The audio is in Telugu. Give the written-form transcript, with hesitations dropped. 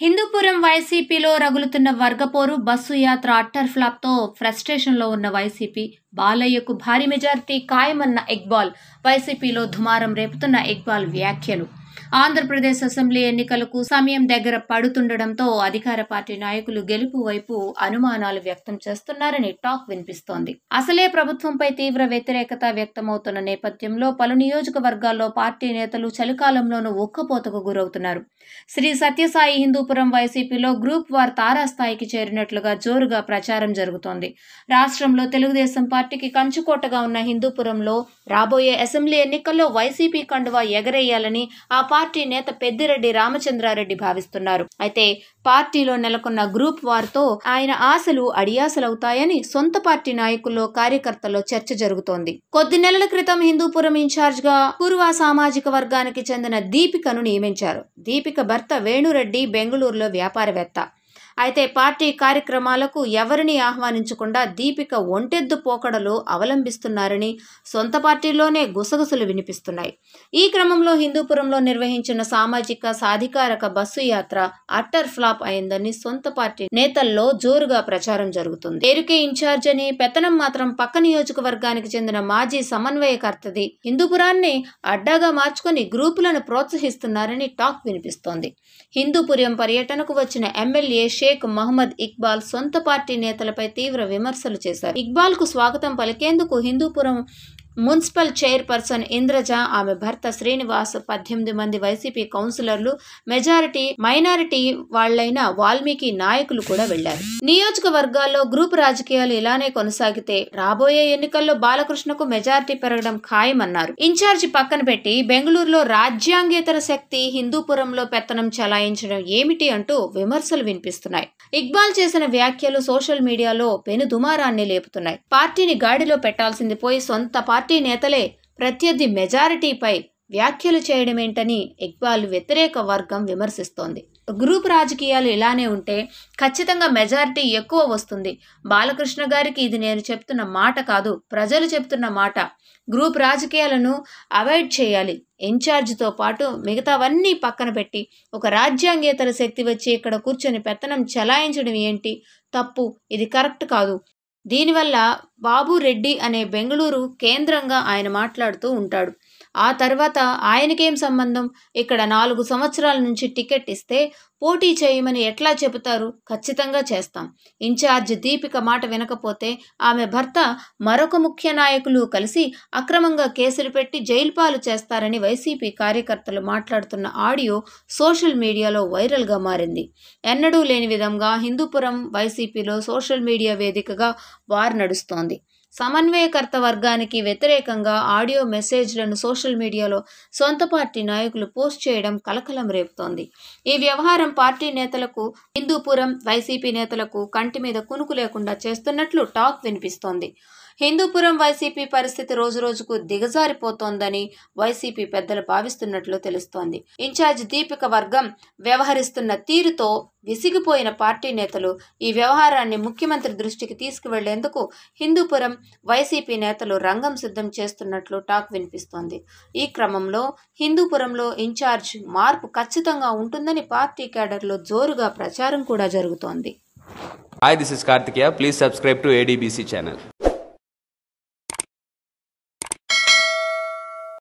హిందూపురం వైసీపీలో రగులుతున్న వర్గపోరు, బస్సు యాత్ర అట్టర్ ఫ్లాప్తో ఫ్రస్ట్రేషన్లో ఉన్న వైసీపీ, బాలయ్యకు భారీ మెజారిటీ ఖాయమన్న ఇక్బాల్, వైసీపీలో దుమారం రేపుతున్న ఇక్బాల్ వ్యాఖ్యలు. ఆంధ్రప్రదేశ్ అసెంబ్లీ ఎన్నికలకు సమయం దగ్గర పడుతుండటంతో అధికార పార్టీ నాయకులు గెలుపు వైపు అనుమానాలు వ్యక్తం చేస్తున్నారని టాక్ వినిపిస్తోంది. అసలే ప్రభుత్వంపై తీవ్ర వ్యతిరేకత వ్యక్తమవుతున్న నేపథ్యంలో పలు నియోజకవర్గాల్లో పార్టీ నేతలు చలికాలంలోనూ ఉక్కపోతకు గురవుతున్నారు. శ్రీ సత్యసాయి హిందూపురం వైసీపీలో గ్రూప్ వార్ తారాస్థాయికి చేరినట్లుగా జోరుగా ప్రచారం జరుగుతోంది. రాష్ట్రంలో తెలుగుదేశం పార్టీకి కంచుకోటగా ఉన్న హిందూపురంలో రాబోయే అసెంబ్లీ ఎన్నికల్లో వైసీపీ కండువా ఎగరేయాలని ఆ పార్టీ నేత పెద్దిరెడ్డి రామచంద్రారెడ్డి భావిస్తున్నారు. అయితే పార్టీలో నెలకొన్న గ్రూప్ వార్తో ఆయన ఆశలు అడియాసలవుతాయని సొంత పార్టీ నాయకుల్లో, కార్యకర్తల్లో చర్చ జరుగుతోంది. కొద్ది నెలల క్రితం హిందూపురం ఇన్ఛార్జ్ గా కురువా సామాజిక వర్గానికి చెందిన దీపికను నియమించారు. దీపిక భర్త వేణురెడ్డి బెంగళూరులో వ్యాపారవేత్త. అయితే పార్టీ కార్యక్రమాలకు ఎవరిని ఆహ్వానించకుండా దీపిక ఒంటెద్దు పోకడలు అవలంబిస్తున్నారని సొంత పార్టీలోనే గుసగుసలు వినిపిస్తున్నాయి. ఈ క్రమంలో హిందూపురంలో నిర్వహించిన సామాజిక సాధికారక బస్సు యాత్ర అట్టర్ ఫ్లాప్ అయిందని సొంత పార్టీ నేతల్లో జోరుగా ప్రచారం జరుగుతుంది. పేరుకే ఇన్ఛార్జ్ అని, పెత్తనం మాత్రం పక్క నియోజకవర్గానికి చెందిన మాజీ సమన్వయకర్తది. హిందూపురాన్ని అడ్డాగా మార్చుకుని గ్రూపులను ప్రోత్సహిస్తున్నారని టాక్ వినిపిస్తోంది. హిందూపురం పర్యటనకు వచ్చిన ఎమ్మెల్యే షేక్ మహమ్మద్ ఇక్బాల్ సొంత పార్టీ నేతలపై తీవ్ర విమర్శలు చేశారు. ఇక్బాల్ కు స్వాగతం పలికేందుకు హిందూపురం మున్సిపల్ చైర్పర్సన్ ఇంద్రజ, ఆమె భర్త శ్రీనివాస్, 18 మంది వైసీపీ కౌన్సిలర్లు, మైనారిటీ వాళ్లైన వాల్మీకి నాయకులు కూడా వెళ్లారు. నియోజకవర్గాల్లో గ్రూప్ రాజకీయాలు ఇలానే కొనసాగితే రాబోయే ఎన్నికల్లో బాలకృష్ణకు మెజారిటీ పెరగడం ఖాయమన్నారు. ఇన్ఛార్జి పక్కన పెట్టి బెంగళూరులో రాజ్యాంగేతర శక్తి హిందూపురంలో పెత్తనం చలాయించడం ఏమిటి అంటూ విమర్శలు వినిపిస్తున్నాయి. ఇక్బాల్ చేసిన వ్యాఖ్యలు సోషల్ మీడియాలో పెను దుమారాన్ని లేపుతున్నాయి. పార్టీని గాడిలో పెట్టాల్సింది పోయి సొంత పార్టీ నేతలే ప్రత్యర్థి మెజారిటీపై వ్యాఖ్యలు చేయడమేంటని ఇక్బాల్ వ్యతిరేక వర్గం విమర్శిస్తోంది. గ్రూప్ రాజకీయాలు ఇలానే ఉంటే ఖచ్చితంగా మెజారిటీ ఎక్కువ వస్తుంది. బాలకృష్ణ గారికి ఇది నేను చెప్తున్న మాట కాదు, ప్రజలు చెప్తున్న మాట. గ్రూప్ రాజకీయాలను అవాయిడ్ చేయాలి. ఇన్ఛార్జితో పాటు మిగతావన్నీ పక్కన పెట్టి ఒక రాజ్యాంగేతర శక్తి వచ్చి ఇక్కడ కూర్చొని పెత్తనం చలాయించడం ఏంటి? తప్పు, ఇది కరెక్ట్ కాదు. దీనివల్ల బాబు రెడ్డి అనే బెంగళూరు కేంద్రంగా ఆయన మాట్లాడుతూ ఉంటాడు. ఆ తర్వాత ఆయనకేం సంబంధం? ఇక్కడ 4 సంవత్సరాల నుంచి టికెట్ ఇస్తే పోటీ చేయమని ఎట్లా చెబుతారు? ఖచ్చితంగా చేస్తాం. ఇన్ఛార్జ్ దీపిక మాట వినకపోతే ఆమె భర్త, మరొక ముఖ్య నాయకులు కలిసి అక్రమంగా కేసులు పెట్టి జైలుపాలు చేస్తారని వైసీపీ కార్యకర్తలు మాట్లాడుతున్న ఆడియో సోషల్ మీడియాలో వైరల్గా మారింది. ఎన్నడూ లేని విధంగా హిందూపురం వైసీపీలో సోషల్ మీడియా వేదికగా వార్ నడుస్తోంది. సమన్వయకర్త వర్గానికి వ్యతిరేకంగా ఆడియో మెసేజ్లను సోషల్ మీడియాలో సొంత పార్టీ నాయకులు పోస్ట్ చేయడం కలకలం రేపుతోంది. ఈ వ్యవహారం పార్టీ నేతలకు, హిందూపురం వైసీపీ నేతలకు కంటి మీద కునుకు లేకుండా చేస్తున్నట్లు టాక్ వినిపిస్తోంది. హిందూపురం వైసీపీ పరిస్థితి రోజురోజుకు దిగజారిపోతోందని వైసీపీ పెద్దలు భావిస్తున్నట్లు తెలుస్తోంది. ఇన్ఛార్జ్ దీపిక వర్గం వ్యవహరిస్తున్న తీరుతో విసిగిపోయిన పార్టీ నేతలు ఈ వ్యవహారాన్ని ముఖ్యమంత్రి దృష్టికి తీసుకువెళ్లేందుకు హిందూపురం వైసీపీ నేతలు రంగం సిద్ధం చేస్తున్నట్లు టాక్ వినిపిస్తోంది. ఈ క్రమంలో హిందూపురంలో ఇన్ఛార్జ్ మార్పు ఖచ్చితంగా ఉంటుందని పార్టీ క్యాడర్లో జోరుగా ప్రచారం కూడా జరుగుతోంది. Hi, this is Karthikeya. Please subscribe to ADBC channel.